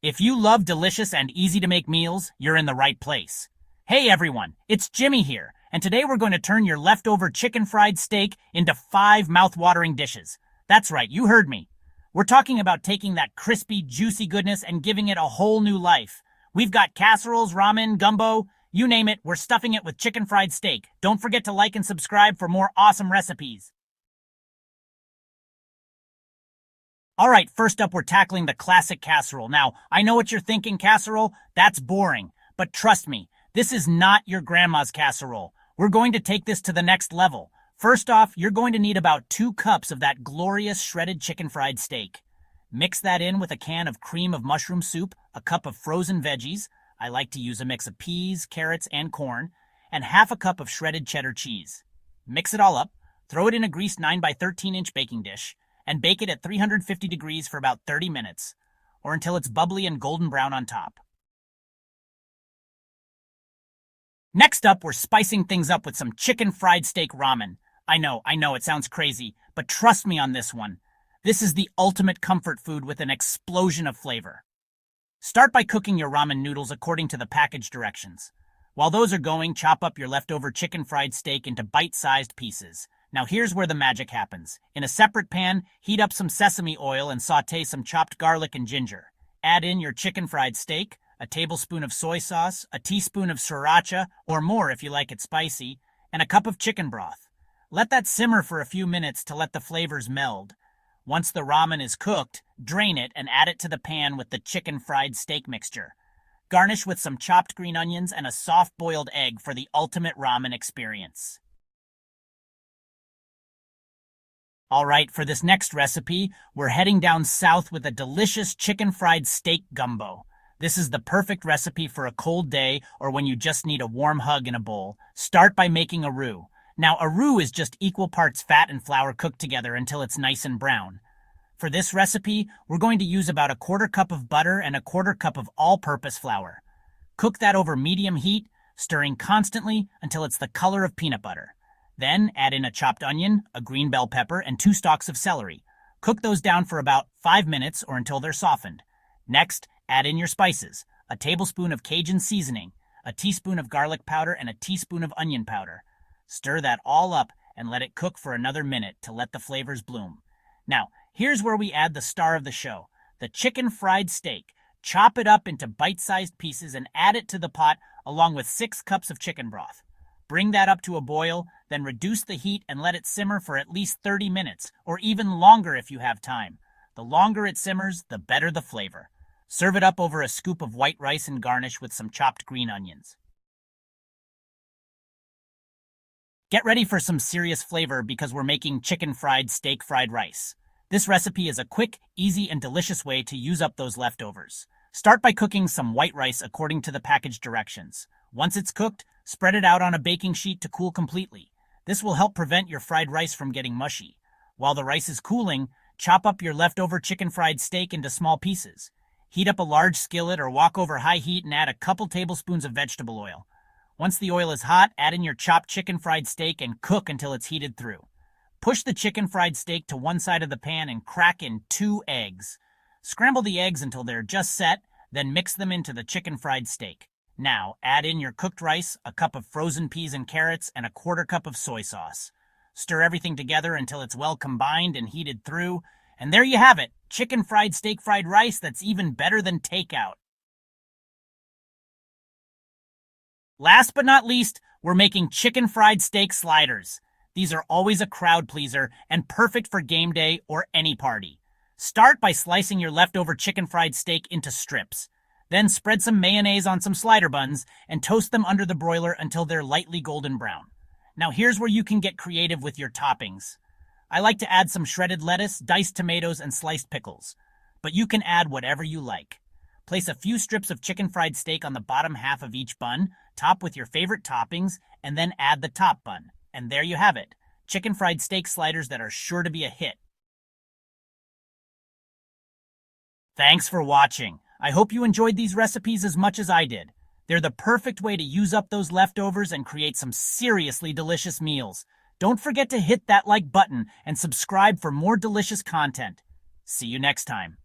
If you love delicious and easy-to-make meals, you're in the right place. Hey everyone, it's Jimmy here, and today we're going to turn your leftover chicken fried steak into 5 mouth-watering dishes. That's right, you heard me. We're talking about taking that crispy, juicy goodness and giving it a whole new life. We've got casseroles, ramen, gumbo, you name it, we're stuffing it with chicken fried steak. Don't forget to like and subscribe for more awesome recipes. Alright, first up we're tackling the classic casserole. Now, I know what you're thinking, casserole, that's boring. But trust me, this is not your grandma's casserole. We're going to take this to the next level. First off, you're going to need about 2 cups of that glorious shredded chicken fried steak. Mix that in with a can of cream of mushroom soup, a cup of frozen veggies, I like to use a mix of peas, carrots, and corn, and half a cup of shredded cheddar cheese. Mix it all up, throw it in a greased 9 by 13-inch baking dish, and bake it at 350 degrees for about 30 minutes, or until it's bubbly and golden brown on top. Next up, we're spicing things up with some chicken fried steak ramen. I know, it sounds crazy, but trust me on this one. This is the ultimate comfort food with an explosion of flavor. Start by cooking your ramen noodles according to the package directions. While those are going, chop up your leftover chicken fried steak into bite-sized pieces. Now here's where the magic happens. In a separate pan, heat up some sesame oil and saute some chopped garlic and ginger. Add in your chicken fried steak, a tablespoon of soy sauce, a teaspoon of sriracha, or more if you like it spicy, and a cup of chicken broth. Let that simmer for a few minutes to let the flavors meld. Once the ramen is cooked, drain it and add it to the pan with the chicken fried steak mixture. Garnish with some chopped green onions and a soft-boiled egg for the ultimate ramen experience. Alright, for this next recipe, we're heading down south with a delicious chicken fried steak gumbo. This is the perfect recipe for a cold day or when you just need a warm hug in a bowl. Start by making a roux. Now, a roux is just equal parts fat and flour cooked together until it's nice and brown. For this recipe, we're going to use about a 1/4 cup of butter and a 1/4 cup of all-purpose flour. Cook that over medium heat, stirring constantly until it's the color of peanut butter. Then add in a chopped onion, a green bell pepper, and 2 stalks of celery. Cook those down for about 5 minutes or until they're softened. Next, add in your spices, a tablespoon of Cajun seasoning, a teaspoon of garlic powder, and a teaspoon of onion powder. Stir that all up and let it cook for another minute to let the flavors bloom. Now, here's where we add the star of the show, the chicken fried steak. Chop it up into bite-sized pieces and add it to the pot along with 6 cups of chicken broth. Bring that up to a boil, then reduce the heat and let it simmer for at least 30 minutes, or even longer if you have time. The longer it simmers, the better the flavor. Serve it up over a scoop of white rice and garnish with some chopped green onions. Get ready for some serious flavor because we're making chicken fried steak fried rice. This recipe is a quick, easy, and delicious way to use up those leftovers. Start by cooking some white rice according to the package directions. Once it's cooked, spread it out on a baking sheet to cool completely. This will help prevent your fried rice from getting mushy. While the rice is cooling, chop up your leftover chicken fried steak into small pieces. Heat up a large skillet or wok over high heat and add a couple tablespoons of vegetable oil. Once the oil is hot, add in your chopped chicken fried steak and cook until it's heated through. Push the chicken fried steak to one side of the pan and crack in 2 eggs. Scramble the eggs until they're just set, then mix them into the chicken fried steak. Now, add in your cooked rice, a cup of frozen peas and carrots, and a 1/4 cup of soy sauce. Stir everything together until it's well combined and heated through, and there you have it, chicken fried steak fried rice that's even better than takeout. Last but not least, we're making chicken fried steak sliders. These are always a crowd pleaser and perfect for game day or any party. Start by slicing your leftover chicken fried steak into strips. Then spread some mayonnaise on some slider buns and toast them under the broiler until they're lightly golden brown. Now here's where you can get creative with your toppings. I like to add some shredded lettuce, diced tomatoes, and sliced pickles. But you can add whatever you like. Place a few strips of chicken fried steak on the bottom half of each bun, top with your favorite toppings, and then add the top bun. And there you have it, chicken fried steak sliders that are sure to be a hit. Thanks for watching. I hope you enjoyed these recipes as much as I did. They're the perfect way to use up those leftovers and create some seriously delicious meals. Don't forget to hit that like button and subscribe for more delicious content. See you next time.